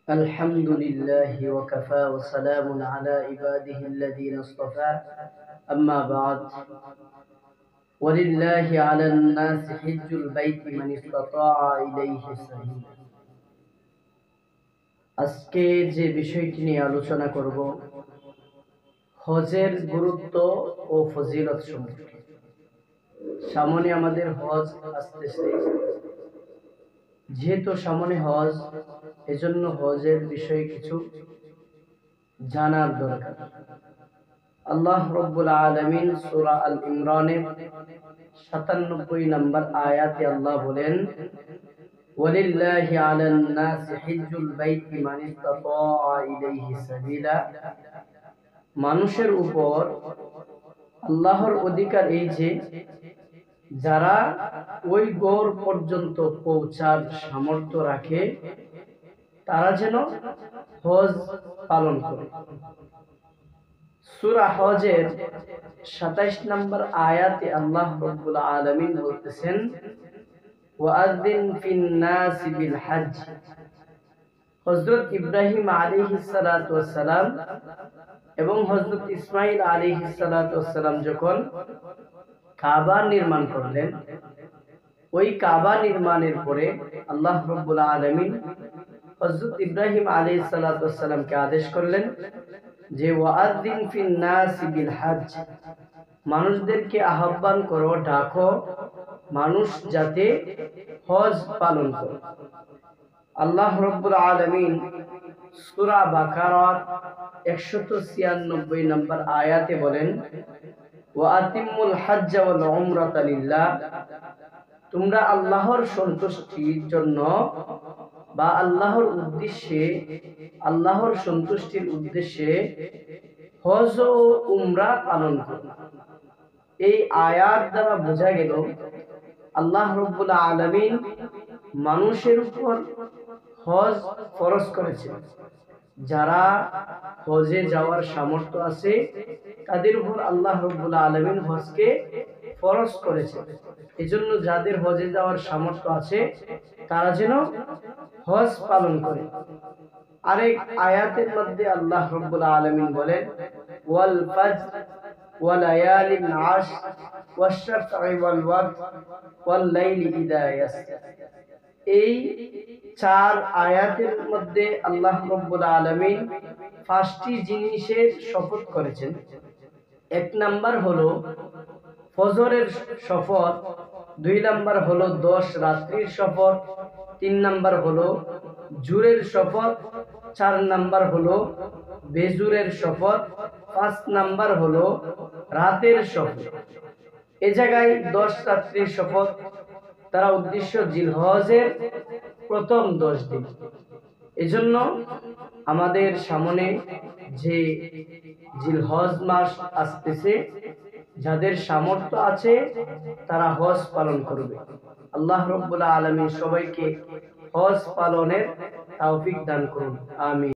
الحمد لله وكفى وسلام على عباده الذين اصطفى أما بعد ولله على الناس حج البيت من استطاع إليه سبيلا আজকে যে বিষয়টি নিয়ে আলোচনা করব হজের গুরুত্ব ও ফজিলত সম্পর্কে। সামনে আমাদের হজ আসতেছে, যেহেতু সামনে হজ, এজন্য হজের বিষয়ে কিছু জানার দরকার। আল্লাহ রাব্বুল আলামিন সূরা আল ইমরানের 97 নম্বর আয়াতে আল্লাহ বলেন, ওয়ালিল্লাহি আলান নাসি হিজ্জুল বাইতি মান ইসতাতাআ ইলাইহি সাবিলা। মানুষের উপর আল্লাহর অধিকার এই যে যারা ওই গড় পর্যন্ত পৌঁছার সামর্থ্য রাখে তারা যেন হজ পালন করে। সূরা হজের 27 নম্বর আয়াতে আল্লাহ রাব্বুল আলামিন বলতেছেন, ওয়াআযিন ফিন নাসি বিল হজ। হযরত ইব্রাহিম আলাইহিস সালাতু ওয়াস সালাম এবং হযরত ইসমাঈল আলাইহিস সালাতু ওয়াস সালাম যখন কাবা নির্মাণ করলেন, ওই কাবা নির্মাণের পরে আল্লাহ রাব্বুল আলামিন হযরত ইব্রাহিম আলাইহিস সালাতু ওয়াস সালামকে আদেশ করলেন যে ওয়াআযিন ফিন নাসি বিল হজ, মানুষদেরকে আহ্বান করো, ডাকো, মানুষ যাতে হজ পালন করে। আল্লাহ রাব্বুল আলামিন সূরা বাকারার 196 নম্বর আয়াতে বলেন, ওয়াআতিমুল হজ্জ ওয়াল উমরাতা লিল্লাহ। তোমরা আল্লাহর সন্তুষ্টির জন্য বা আল্লাহর উদ্দেশ্যে, আল্লাহর সন্তুষ্টির উদ্দেশ্যে হজ ও উমরা পালন করো। এই আয়াত দ্বারা বোঝা গেল আল্লাহ রাব্বুল আলামিন মানুষের উপর হজ ফরজ করেছেন। যারা হজে যাওয়ার সামর্থ্য আছে তাদের উপর আল্লাহ রাব্বুল আলামিন হজকে ফরজ করেছেন। এজন্য যাদের হজে যাওয়ার সামর্থ্য আছে তারা যেন হজ পালন করে। আরেক আয়াতের মধ্যে আল্লাহ রাব্বুল আলামিন বলেন, ওয়াল ফাজর ওয়া লায়ালিন আশর ওয়াশ শাফঈ ওয়াল ওয়াতর ওয়াল লাইলি ইযা ইয়াসর। এই চার আয়াতের মধ্যে আল্লাহ রাব্বুল আলামিন 5টি জিনিসের শপথ করেছেন। এক নাম্বার হলো ফজরের শপথ, 2 নাম্বার হলো 10 রাত্রির শপথ, 3 নাম্বার হলো জুরের শপথ, 4 নাম্বার হলো বেজুরের শপথ, 5 নাম্বার হলো রাতের শপথ। এ জায়গায় 10 রাত্রির শপথ তারা উদ্দেশ্য জিলহজের প্রথম 10 দিন। এজন্য আমাদের সামনে যে জিলহজ মাস আসতেছে, যাদের সামর্থ্য আছে তারা হজ পালন করবে। আল্লাহ রাব্বুল আলামিন সবাইকে হজ পালনের তৌফিক দান করুন, আমিন।